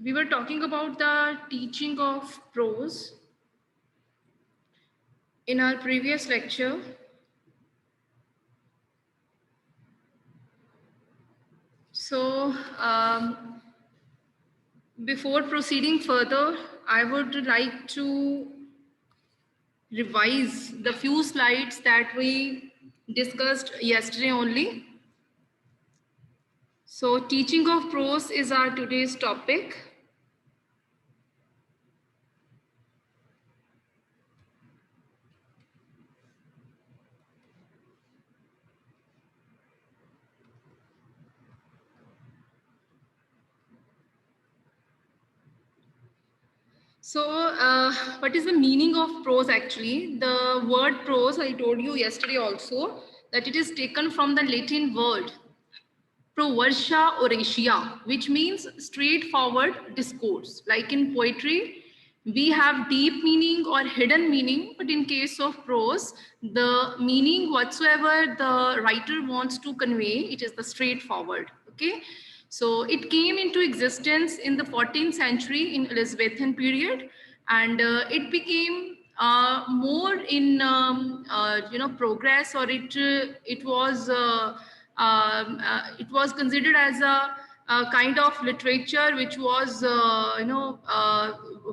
We were talking about the teaching of prose in our previous lecture. So, before proceeding further, I would like to revise the few slides that we discussed yesterday only. So, teaching of prose is our today's topic. So, what is the meaning of prose actually? The word prose, I told you yesterday also, that it is taken from the Latin word proversia oratia, which means straightforward discourse. Like in poetry, we have deep meaning or hidden meaning, but in case of prose, the meaning whatsoever the writer wants to convey, it is the straightforward. Okay, so it came into existence in the 14th century in Elizabethan period, and it became more in progress, or it was considered as a kind of literature which was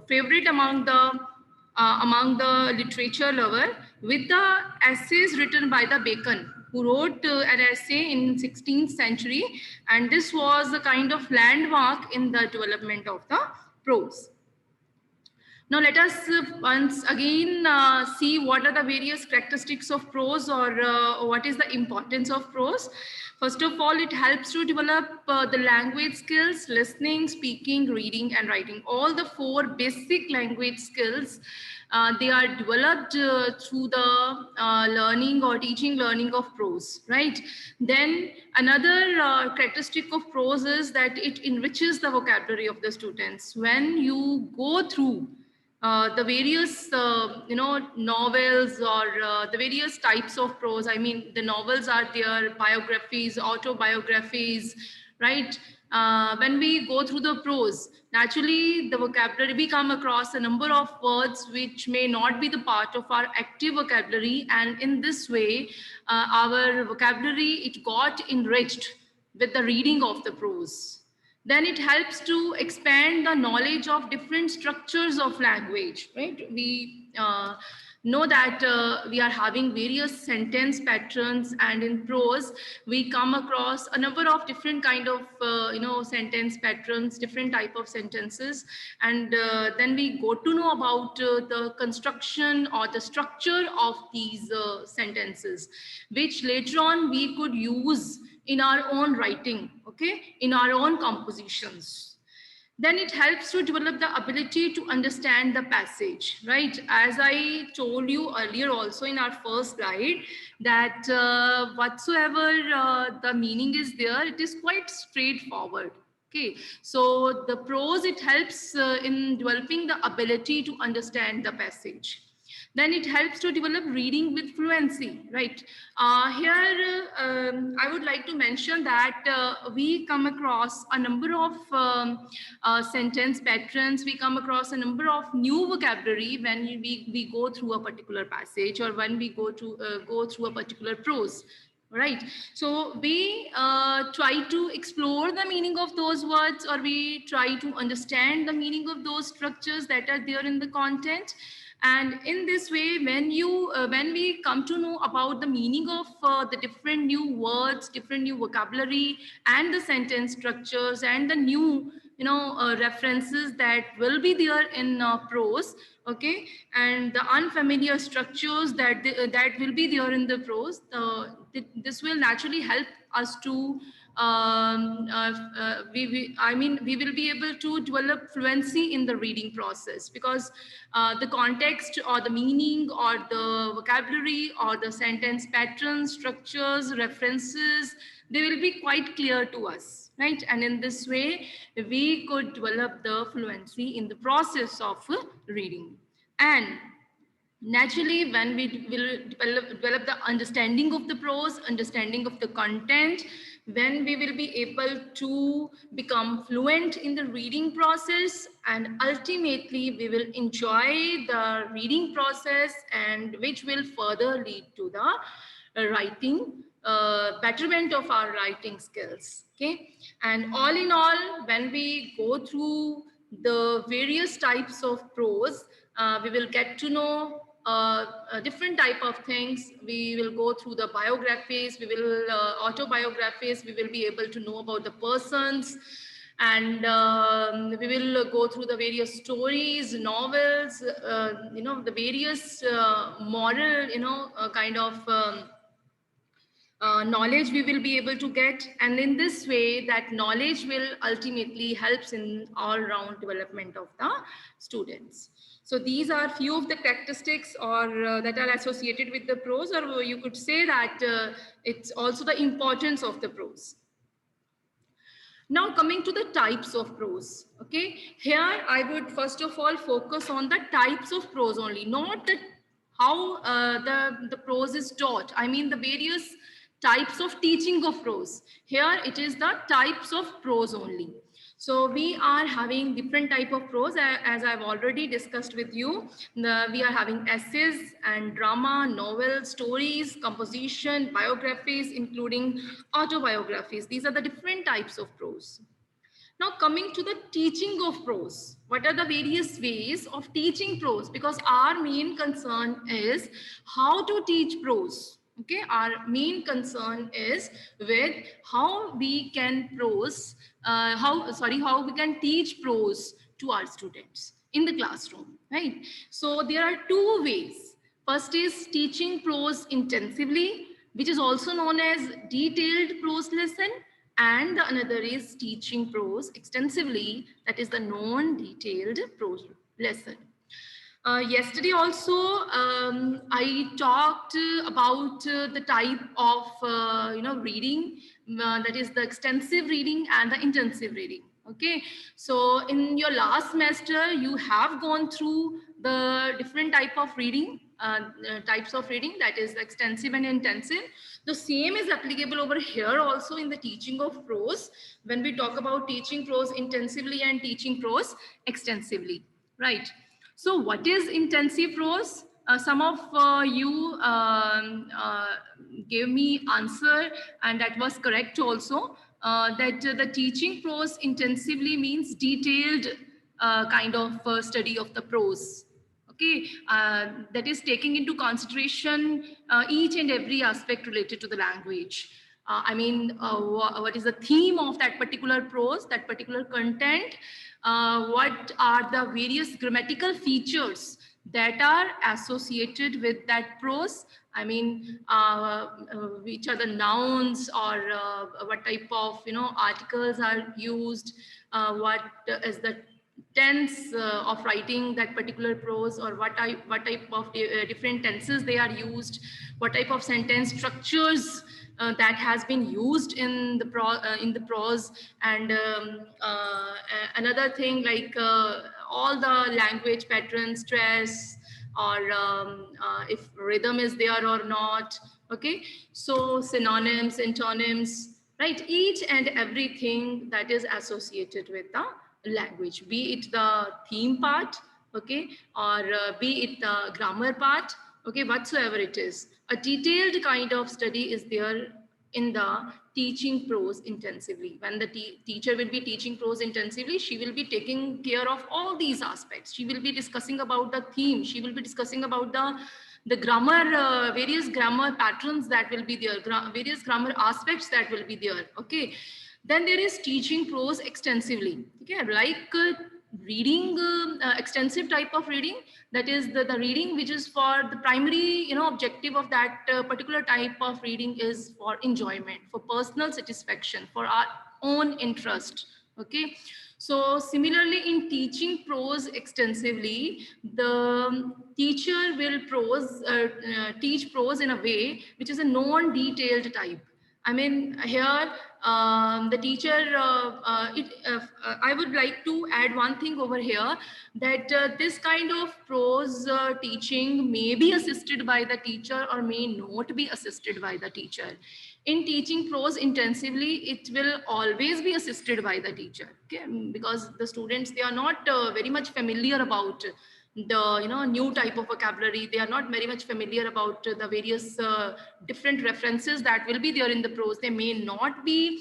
favorite among the literature lover, with the essays written by the Bacon, who wrote an essay in 16th century, and this was a kind of landmark in the development of the prose. Now let us once again see what are the various characteristics of prose, or what is the importance of prose. First of all, it helps to develop the language skills: listening, speaking, reading, and writing. All the four basic language skills, they are developed through the learning of prose, right? Then another characteristic of prose is that it enriches the vocabulary of the students. When you go through the various novels, or the various types of prose, I mean the novels are there, biographies, autobiographies, right? When we go through the prose, naturally the vocabulary, we come across a number of words which may not be the part of our active vocabulary, and in this way our vocabulary, it got enriched with the reading of the prose. Then it helps to expand the knowledge of different structures of language, right? We know that we are having various sentence patterns, and in prose we come across a number of different kind of sentence patterns, different type of sentences, and then we go to know about the construction or the structure of these sentences, which later on we could use in our own writing, okay, in our own compositions. Then it helps to develop the ability to understand the passage, right? As I told you earlier also in our first slide, that whatsoever the meaning is there, it is quite straightforward. Okay, so the prose, it helps in developing the ability to understand the passage. Then it helps to develop reading with fluency, right? Here I would like to mention that we come across a number of sentence patterns, we come across a number of new vocabulary when we go through a particular passage, or when we go through a particular prose, right? So we try to explore the meaning of those words, or we try to understand the meaning of those structures that are there in the content. And in this way, when we come to know about the meaning of the different new words, different new vocabulary, and the sentence structures, and the new references that will be there in prose, okay, and the unfamiliar structures that will be there in the prose, this will naturally help us to we will be able to develop fluency in the reading process, because the context, or the meaning, or the vocabulary, or the sentence patterns, structures, references, they will be quite clear to us, right? And in this way we could develop the fluency in the process of reading. And Naturally, when we will develop the understanding of the prose, understanding of the content, when we will be able to become fluent in the reading process, and ultimately we will enjoy the reading process, and which will further lead to the writing, betterment of our writing skills. Okay, and all in all, when we go through the various types of prose, we will get to know a different type of things. We will go through the biographies, we will autobiographies, we will be able to know about the persons, and we will go through the various stories, novels, the various moral, kind of knowledge we will be able to get, and in this way that knowledge will ultimately helps in all round development of the students. So these are few of the characteristics or that are associated with the prose, or you could say that it's also the importance of the prose. Now coming to the types of prose, okay, here I would first of all focus on the types of prose only, not the how the prose is taught. I mean the various types of teaching of prose. Here it is the types of prose only. So we are having different type of prose, as I've already discussed with you. We are having essays and drama, novels, stories, composition, biographies, including autobiographies. These are the different types of prose. Now coming to the teaching of prose, what are the various ways of teaching prose? Because our main concern is how to teach prose. Okay, our main concern is with how we can how we can teach prose to our students in the classroom, right? So there are two ways. First is teaching prose intensively, which is also known as detailed prose lesson, and the another is teaching prose extensively, that is the non-detailed prose lesson. Yesterday also, I talked about the type of reading, that is the extensive reading and the intensive reading. Okay, so in your last semester, you have gone through the different types of reading, that is extensive and intensive. The same is applicable over here also in the teaching of prose, when we talk about teaching prose intensively and teaching prose extensively, right? So what is intensive prose? Some of you gave me answer, and that was correct also, that the teaching prose intensively means detailed kind of study of the prose. Okay, that is taking into consideration each and every aspect related to the language. I mean, what is the theme of that particular prose, that particular content? What are the various grammatical features that are associated with that prose? I mean, which are the nouns, or what type of articles are used? What is the tense of writing that particular prose, or what type of different tenses they are used, what type of sentence structures that has been used in the prose, and another thing like all the language patterns, stress, or if rhythm is there or not. Okay, so synonyms, antonyms, right? Each and everything that is associated with the language, be it the theme part, okay, or be it the grammar part, okay, whatsoever it is. A detailed kind of study is there in the teaching prose intensively. When the teacher will be teaching prose intensively, she will be taking care of all these aspects. She will be discussing about the theme. She will be discussing about the grammar, various grammar patterns that will be there, various grammar aspects that will be there. Okay. Then there is teaching prose extensively. Okay, like reading, extensive type of reading, that is the reading which is for the primary objective of that particular type of reading is for enjoyment, for personal satisfaction, for our own interest. Okay, so similarly in teaching prose extensively, the teacher will teach prose in a way which is a non-detailed type. I mean, here the teacher, I would like to add one thing over here, that this kind of prose teaching may be assisted by the teacher or may not be assisted by the teacher. In teaching prose intensively, it will always be assisted by the teacher, okay? Because the students, they are not very much familiar about the new type of vocabulary. They are not very much familiar about the various different references that will be there in the prose. They may not be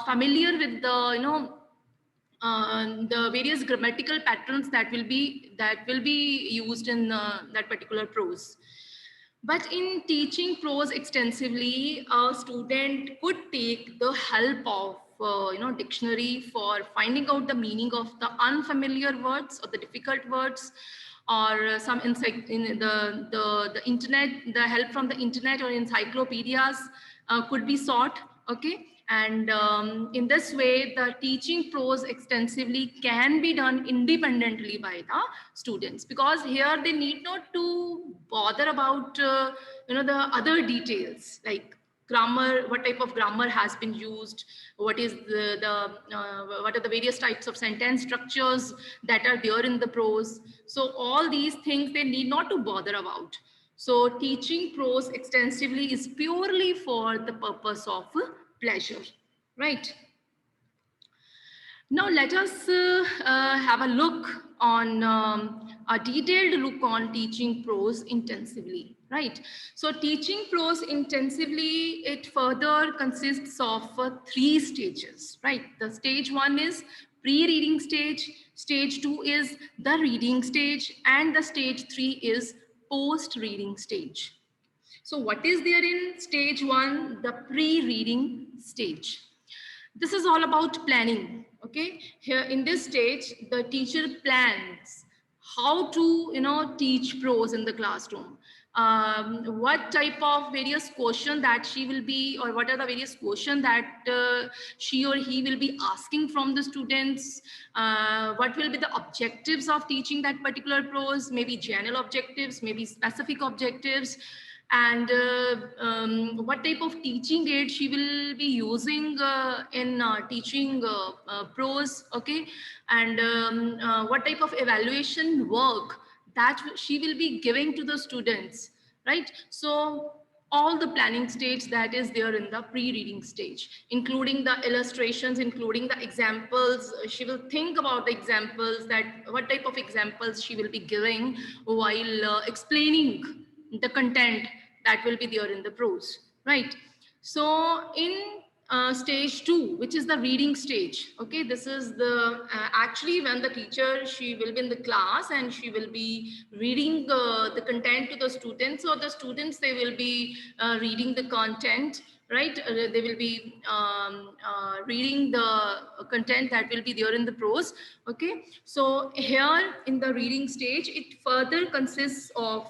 familiar with the various grammatical patterns that will be used in that particular prose. But in teaching prose extensively, a student could take the help of dictionary for finding out the meaning of the unfamiliar words or the difficult words, or some insight in the internet. The help from the internet or encyclopedias could be sought. Okay, and in this way, the teaching prose extensively can be done independently by the students, because here they need not to bother about the other details like grammar, what type of grammar has been used, what is what are the various types of sentence structures that are there in the prose. So all these things they need not to bother about. So teaching prose extensively is purely for the purpose of pleasure, right? Now let us have a look on a detailed look on teaching prose intensively, right? So teaching prose intensively, it further consists of three stages, right? The stage one is pre-reading stage, stage two is the reading stage, and the stage three is post-reading stage. So what is there in stage one, the pre-reading stage? This is all about planning. Okay, here in this stage the teacher plans how to teach prose in the classroom, what type of various question that she will be, or what are the various question that she or he will be asking from the students, what will be the objectives of teaching that particular prose, maybe general objectives, maybe specific objectives, and what type of teaching aid she will be using in teaching prose. Okay, and what type of evaluation work that she will be giving to the students, right? So all the planning stage that is there in the pre-reading stage, including the illustrations, including the examples. She will think about the examples, that what type of examples she will be giving while explaining the content that will be there in the prose, right? So in stage two, which is the reading stage, okay, this is the actually when the teacher, she will be in the class and she will be reading the content to the students, or the students, they will be reading the content, right? They will be reading the content that will be there in the prose. Okay, so here in the reading stage, it further consists of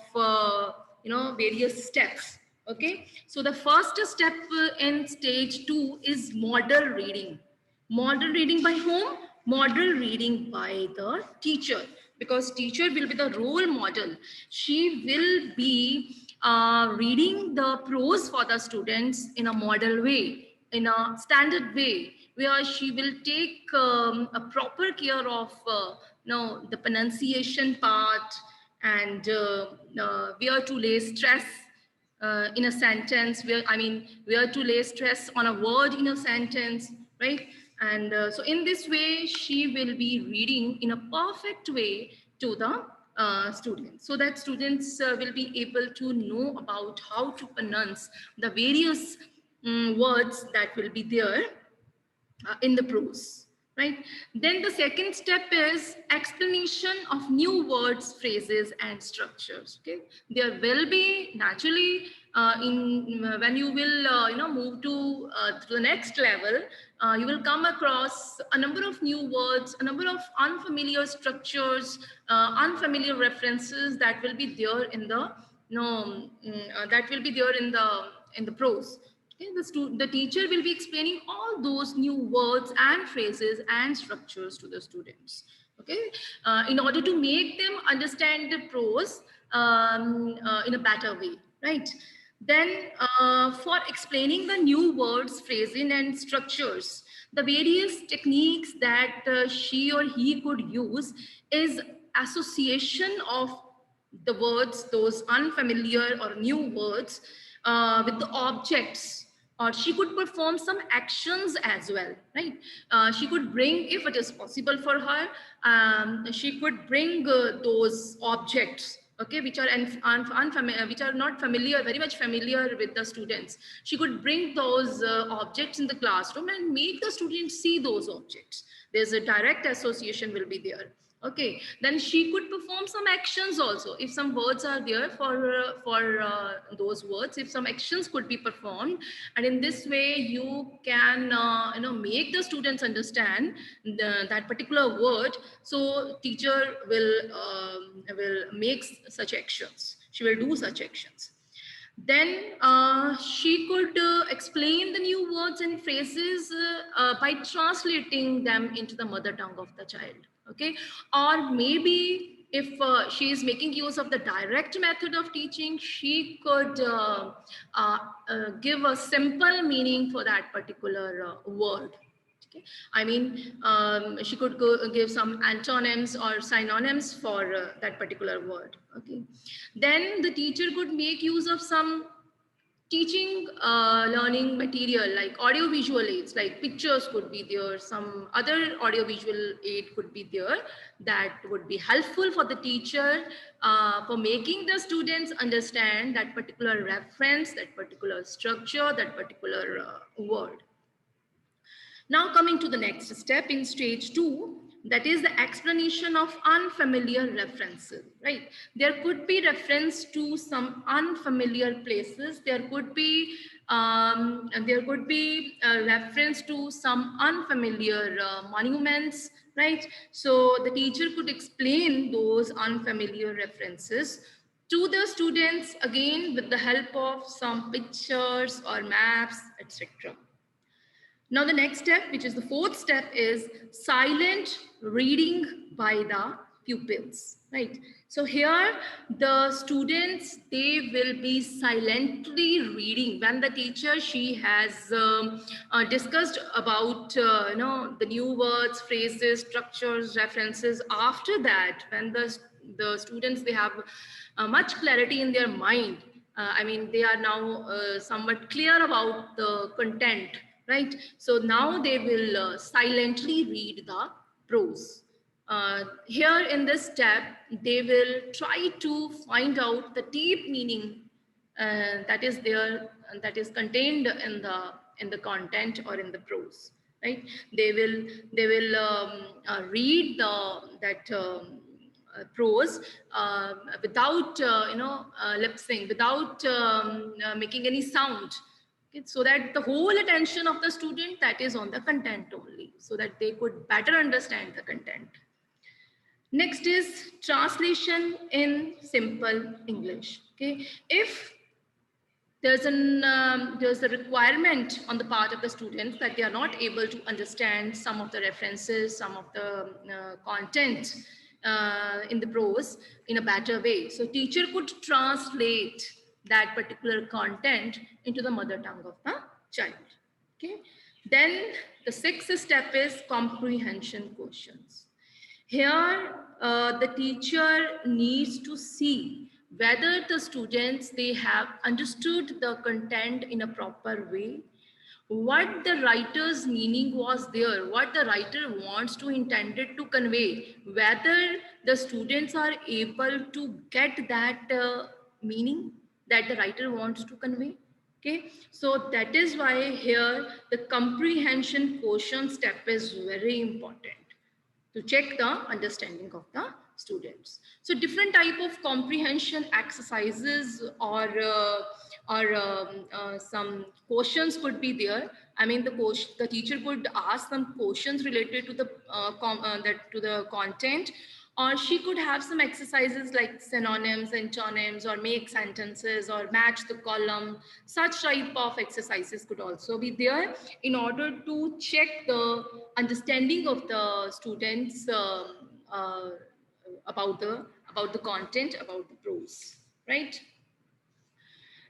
various steps. Okay, so the first step in stage two is model reading. Model reading by whom? Model reading by the teacher, because teacher will be the role model. She will be reading the prose for the students in a model way, in a standard way, where she will take a proper care of the pronunciation part, and where to lay stress in a sentence, where to lay stress on a word in a sentence, right? And so in this way, she will be reading in a perfect way to the students, so that students will be able to know about how to pronounce the various words that will be there in the prose, right? Then the second step is explanation of new words, phrases, and structures. Okay, there will be naturally in when you will move to the next level, you will come across a number of new words, a number of unfamiliar structures, unfamiliar references that will be there in the that will be there in the prose. Okay, the teacher will be explaining all those new words and phrases and structures to the students. Okay, in order to make them understand the prose in a better way, right? Then for explaining the new words, phrasing and structures, the various techniques that she or he could use is association of the words, those unfamiliar or new words, with the objects, or she could perform some actions as well, right? She could bring, if it is possible for her, she could bring those objects, okay, which are unfamiliar, which are not familiar, very much familiar with the students. She could bring those objects in the classroom and make the students see those objects. There's a direct association will be there. Okay, then she could perform some actions also. If some words are there for those words, if some actions could be performed, and in this way you can make the students understand that particular word. So teacher will make such actions. She will do such actions. Then she could explain the new words and phrases by translating them into the mother tongue of the child. Okay, or maybe if she is making use of the direct method of teaching, she could give a simple meaning for that particular word. Okay. I mean, she could give some antonyms or synonyms for that particular word. Okay. Then the teacher could make use of some teaching learning material like audio visual aids, like pictures could be there, some other audio visual aid could be there that would be helpful for the teacher for making the students understand that particular reference, that particular structure, that particular word. Now coming to the next step in stage 2, that is the explanation of unfamiliar references, right? There could be reference to some unfamiliar places. There could be a reference to some unfamiliar monuments, right? So the teacher could explain those unfamiliar references to the students again with the help of some pictures or maps, etc. Now, the next step, which is the fourth step, is silent reading by the pupils, right? So here, the students, they will be silently reading when the teacher, she has discussed about, the new words, phrases, structures, references. After that, when the students, they have much clarity in their mind. I mean, they are now somewhat clear about the content, right? So now they will silently read the prose. Here in this step, they will try to find out the deep meaning that is there, that is contained in the content or in the prose, right? They will read that prose without lip sync, without making any sound. Okay, so that the whole attention of the student, that is on the content only, so that they could better understand the content. Next is translation in simple English. Okay, if there's a requirement on the part of the students that they are not able to understand some of the references, some of the content in the prose in a better way. So teacher could translate that particular content into the mother tongue of the child. Okay. Then the sixth step is comprehension questions. Here, the teacher needs to see whether the students, they have understood the content in a proper way, what the writer's meaning was there, what the writer wants to intended to convey, whether the students are able to get that meaning that the writer wants to convey. Okay, so that is why here the comprehension quotient step is very important to check the understanding of the students. So different type of comprehension exercises or some questions could be there. I mean, the teacher could ask some questions related to the content, or she could have some exercises like synonyms, antonyms, or make sentences, or match the column. Such type of exercises could also be there in order to check the understanding of the students uh, about the content, about the prose, right?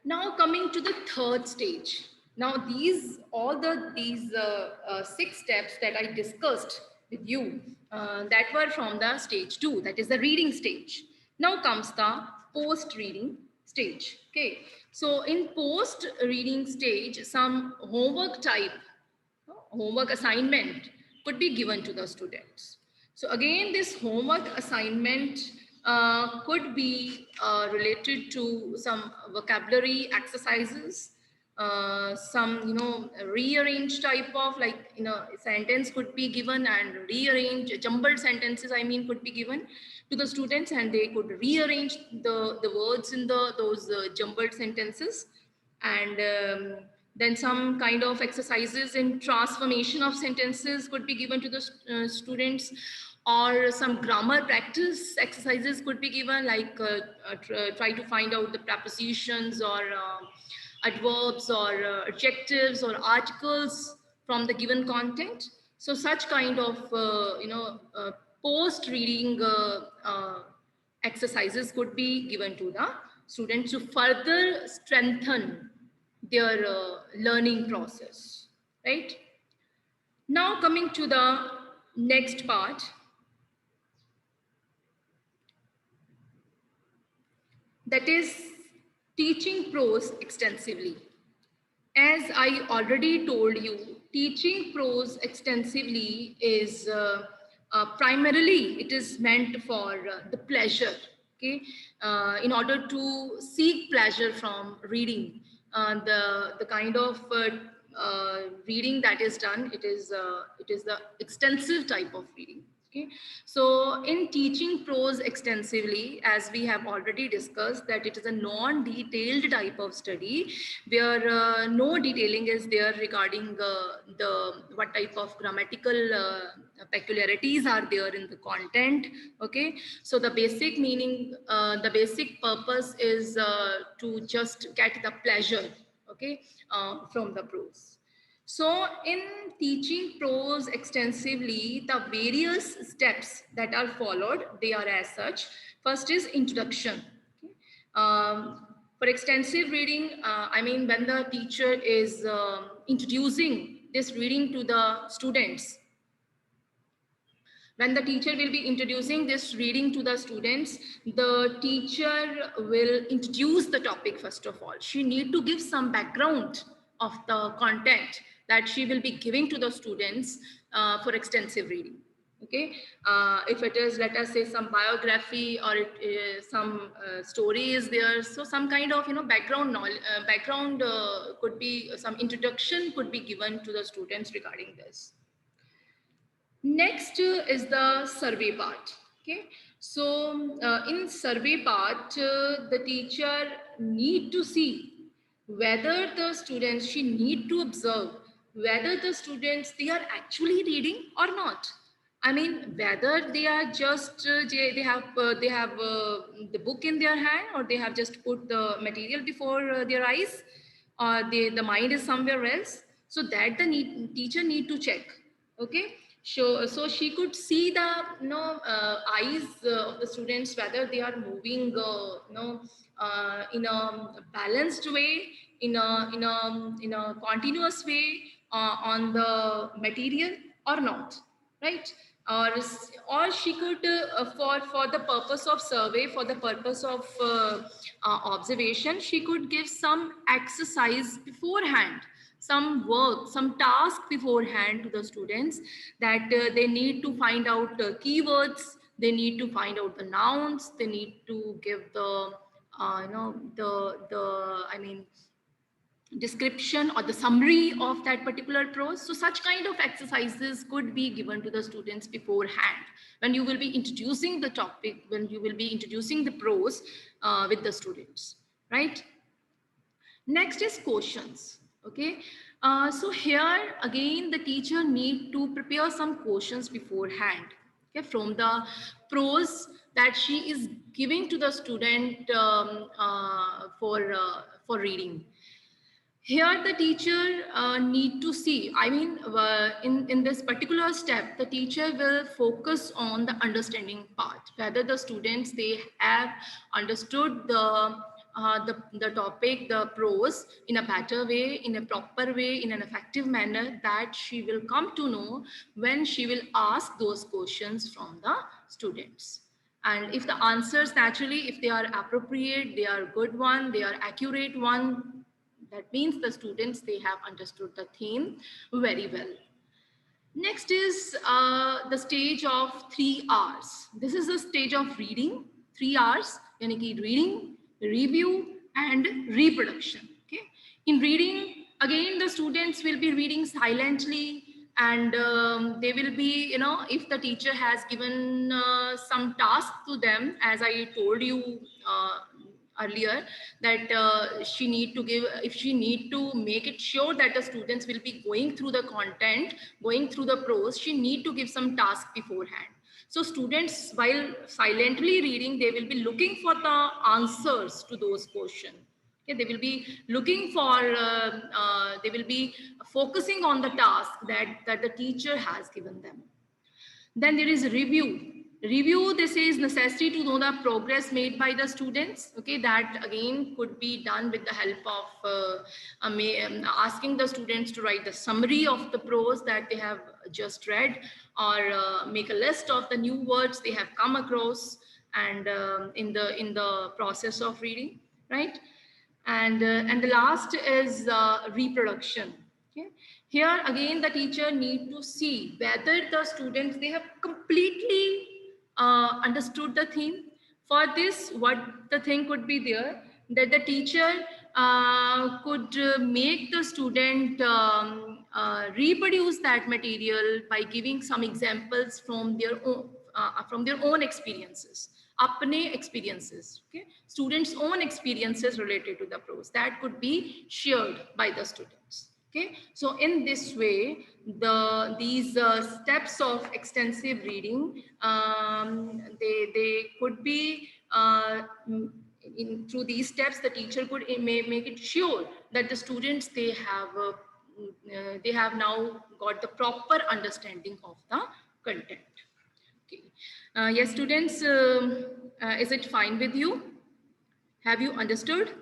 Now coming to the third stage. Now these 6 steps that I discussed with you that were from the stage 2, that is the reading stage. Now comes the post reading stage. Okay, so in post reading stage, some homework assignment could be given to the students. So again, this homework assignment could be related to some vocabulary exercises, some rearrange type of, like sentence could be given and rearrange jumbled sentences, I mean, could be given to the students, and they could rearrange the words in those jumbled sentences. And then some kind of exercises in transformation of sentences could be given to the students, or some grammar practice exercises could be given, like try to find out the prepositions or adverbs or adjectives or articles from the given content. So such kind of post reading exercises could be given to the students to further strengthen their learning process, right? Now coming to the next part, that is teaching prose extensively. As I already told you, teaching prose extensively is primarily, it is meant for the pleasure, okay? In order to seek pleasure from reading, the kind of reading that is done, it is the extensive type of reading. Okay, so in teaching prose extensively, as we have already discussed, that it is a non-detailed type of study where no detailing is there regarding the what type of grammatical peculiarities are there in the content. Okay, so the basic meaning, the basic purpose is to just get the pleasure, okay, from the prose. So in teaching prose extensively, the various steps that are followed, they are as such. First is introduction. Okay. For extensive reading, I mean, when the teacher is introducing this reading to the students, when the teacher will be introducing this reading to the students, the teacher will introduce the topic first of all. She need to give some background of the content that she will be giving to the students for extensive reading. Okay, if it is, let us say, some biography, or some story is there, so some kind of background knowledge, background could be, some introduction could be given to the students regarding this. Next is the survey part. Okay, so in survey part, the teacher need to see whether the students, she need to observe whether the students, they are actually reading or not. I mean, whether they are just they have the book in their hand, or they have just put the material before their eyes, or the mind is somewhere else. So that the teacher need to check. Okay, so she could see the eyes of the students, whether they are moving in a balanced way, in a continuous way on the material or not, right? Or she could for the purpose of survey, for the purpose of observation, she could give some exercise beforehand, some work, some task beforehand to the students, that they need to find out keywords, they need to find out the nouns, they need to give the I mean, description or the summary of that particular prose. So such kind of exercises could be given to the students beforehand when you will be introducing the topic, when you will be introducing the prose with the students, right? Next is questions. Okay, so here again the teacher need to prepare some questions beforehand, okay, from the prose that she is giving to the student for reading. Here the teacher need to see, I mean, in this particular step, the teacher will focus on the understanding part, whether the students, they have understood the topic, the prose, in a better way, in a proper way, in an effective manner, that she will come to know when she will ask those questions from the students. And if the answers, naturally, if they are appropriate, they are good one, they are accurate one, that means the students, they have understood the theme very well. Next is the stage of 3 R's. This is the stage of reading. 3 R's, yani ki reading, review, and reproduction. Okay. In reading, again, the students will be reading silently, and they will be, you know, if the teacher has given some task to them, as I told you earlier, that she need to give, if she need to make it sure that the students will be going through the content, going through the prose, she need to give some task beforehand. So students, while silently reading, they will be looking for the answers to those questions. Okay, they will be looking for, they will be focusing on the task that the teacher has given them. Then there is review. Review, this is necessary to know the progress made by the students. Okay, that again could be done with the help of asking the students to write the summary of the prose that they have just read, or make a list of the new words they have come across, and in the process of reading, right? And the last is reproduction. Okay. Here again, the teacher need to see whether the students, they have completely understood the theme. For this, what the thing could be there, that the teacher could make the student reproduce that material by giving some examples from their own experiences, apne experiences. Okay, students own experiences related to the prose, that could be shared by the students. Okay, so in this way, these steps of extensive reading, they could be through these steps, the teacher could make it sure that the students, they have now got the proper understanding of the content. Okay. Yes, students, is it fine with you? Have you understood?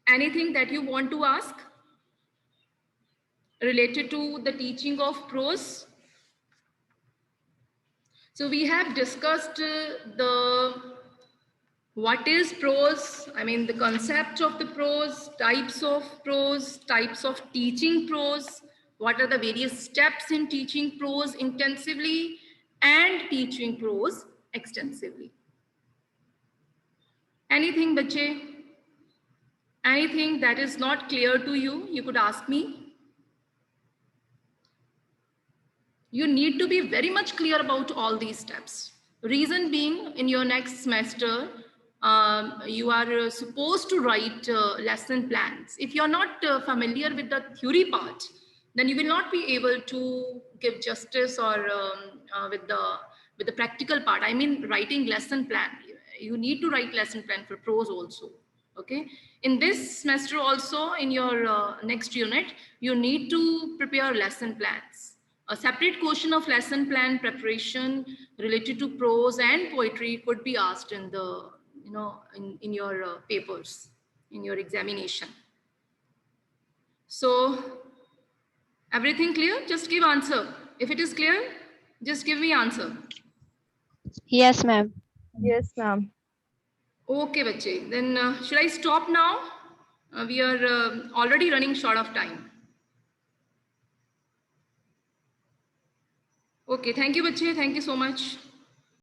Anything that you want to ask related to the teaching of prose? So we have discussed what is prose, I mean the concept of the prose, types of teaching prose, what are the various steps in teaching prose intensively and teaching prose extensively. Anything, bache? Anything that is not clear to you, you could ask me. You need to be very much clear about all these steps. Reason being, in your next semester, you are supposed to write lesson plans. If you're not familiar with the theory part, then you will not be able to give justice or with the practical part. I mean, writing lesson plan. You need to write lesson plan for prose also. Okay. In this semester also, in your next unit, you need to prepare lesson plans. A separate question of lesson plan preparation related to prose and poetry could be asked in the, in your papers, in your examination. So everything clear? Just give answer. If it is clear, just give me answer. Yes, ma'am. Yes, ma'am. Okay, bache. Then should I stop now? We are already running short of time. Okay, thank you, bache. Thank you so much.